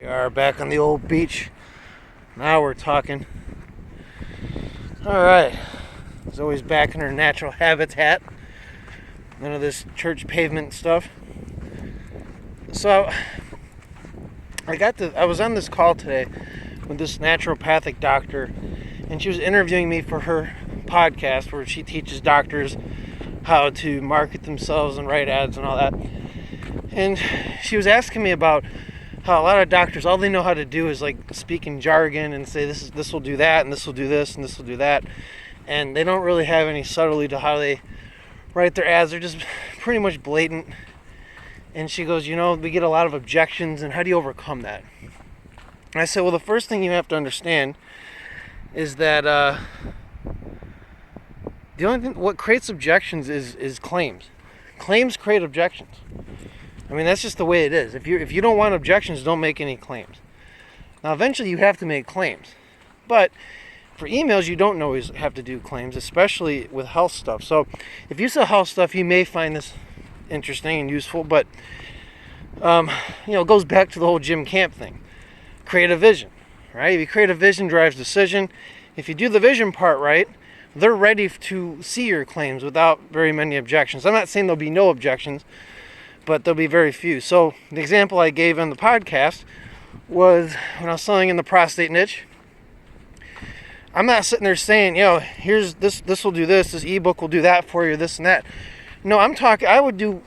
are back on the old beach. Now we're talking. Alright. It's always back in her natural habitat. None of this church pavement stuff. So I was on this call today with this naturopathic doctor, and she was interviewing me for her podcast where she teaches doctors how to market themselves and write ads and all that. And she was asking me about how a lot of doctors, all they know how to do is like speak in jargon and say this will do that and this will do this and this will do that, and they don't really have any subtlety to how they write their ads. They're just pretty much blatant. And she goes, we get a lot of objections, and how do you overcome that? And I said, well, the first thing you have to understand is that the only thing what creates objections is claims. Claims create objections. I mean, that's just the way it is. If you don't want objections, don't make any claims. Now, eventually you have to make claims. But for emails, you don't always have to do claims, especially with health stuff. So if you sell health stuff, you may find this interesting and useful, but it goes back to the whole Jim Camp thing. Create a vision, right? If you create a vision, drives decision. If you do the vision part right, they're ready to see your claims without very many objections. I'm not saying there'll be no objections, but there'll be very few. So the example I gave on the podcast was when I was selling in the prostate niche. I'm not sitting there saying, here's this will do this ebook will do that for you, this and that. No, I'm talking. I would do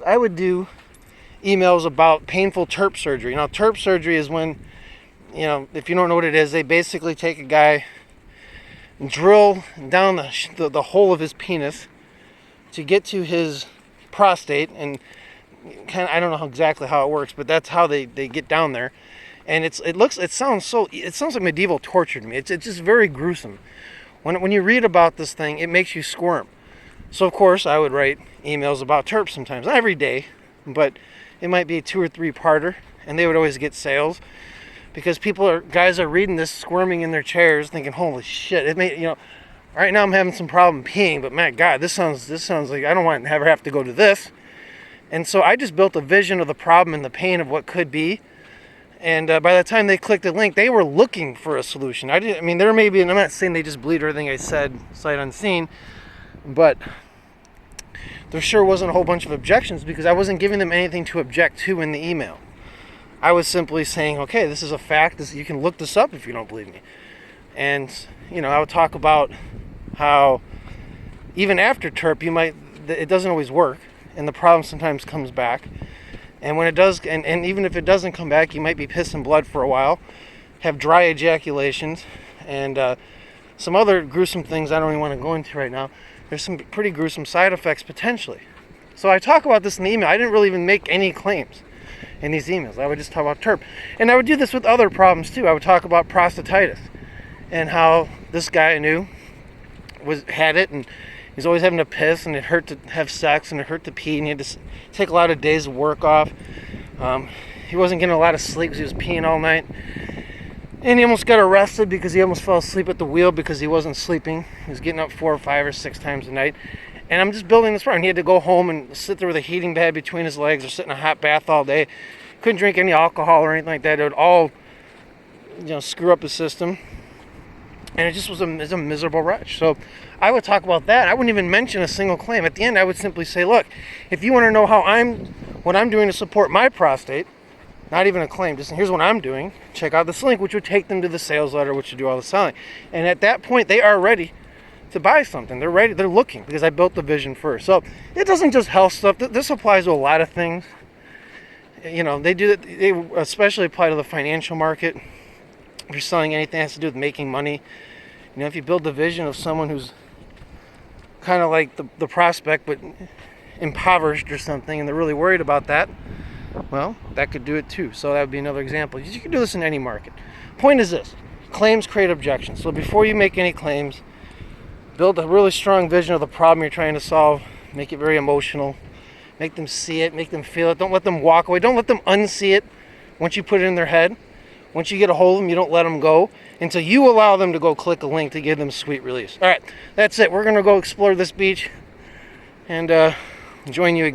emails about painful TURP surgery. TURP surgery is when, if you don't know what it is, they basically take a guy and drill down the hole of his penis to get to his prostate, and I don't know exactly how it works, but that's how they get down there. And it sounds like medieval torture to me. It's just very gruesome. When you read about this thing, it makes you squirm. So of course I would write emails about TURP sometimes, not every day, but it might be a 2 or 3 parter, and they would always get sales because guys are reading this, squirming in their chairs, thinking, "Holy shit!" It may, right now I'm having some problem peeing, but my God, this sounds like I don't want to ever have to go to this. And so I just built a vision of the problem and the pain of what could be. And by the time they clicked the link, they were looking for a solution. There may be, and I'm not saying they just believed everything I said sight unseen, but there sure wasn't a whole bunch of objections because I wasn't giving them anything to object to in the email. I was simply saying, okay, this is a fact. You can look this up if you don't believe me. And, I would talk about how even after TURP, it doesn't always work, and the problem sometimes comes back. And when it does, and even if it doesn't come back, you might be pissing blood for a while, have dry ejaculations, and some other gruesome things I don't even want to go into right now. There's some pretty gruesome side effects potentially. So I talk about this in the email. I didn't really even make any claims in these emails. I would just talk about TURP. And I would do this with other problems too. I would talk about prostatitis and how this guy I knew had it, and he's always having to piss, and it hurt to have sex, and it hurt to pee, and he had to take a lot of days of work off. He wasn't getting a lot of sleep because he was peeing all night. And he almost got arrested because he almost fell asleep at the wheel because he wasn't sleeping. He was getting up 4 or 5 or 6 times a night. And I'm just building this problem. He had to go home and sit there with a heating pad between his legs or sit in a hot bath all day. Couldn't drink any alcohol or anything like that. It would all, screw up his system. And it just was a miserable wretch. So I would talk about that. I wouldn't even mention a single claim. At the end, I would simply say, look, if you want to know what I'm doing to support my prostate, not even a claim, just here's what I'm doing, check out this link, which would take them to the sales letter, which would do all the selling. And at that point, they are ready to buy something. They're ready. They're looking because I built the vision first. So it doesn't just health stuff. This applies to a lot of things. They especially apply to the financial market. If you're selling anything that has to do with making money, if you build the vision of someone who's kind of like the prospect but impoverished or something, and they're really worried about that, well, that could do it too. So that would be another example. You can do this in any market. Point is this: claims create objections. So before you make any claims, build a really strong vision of the problem you're trying to solve. Make it very emotional. Make them see it. Make them feel it. Don't let them walk away. Don't let them unsee it once you put it in their head. Once you get a hold of them, you don't let them go until you allow them to go click a link to give them sweet release. All right, that's it. We're going to go explore this beach and join you again.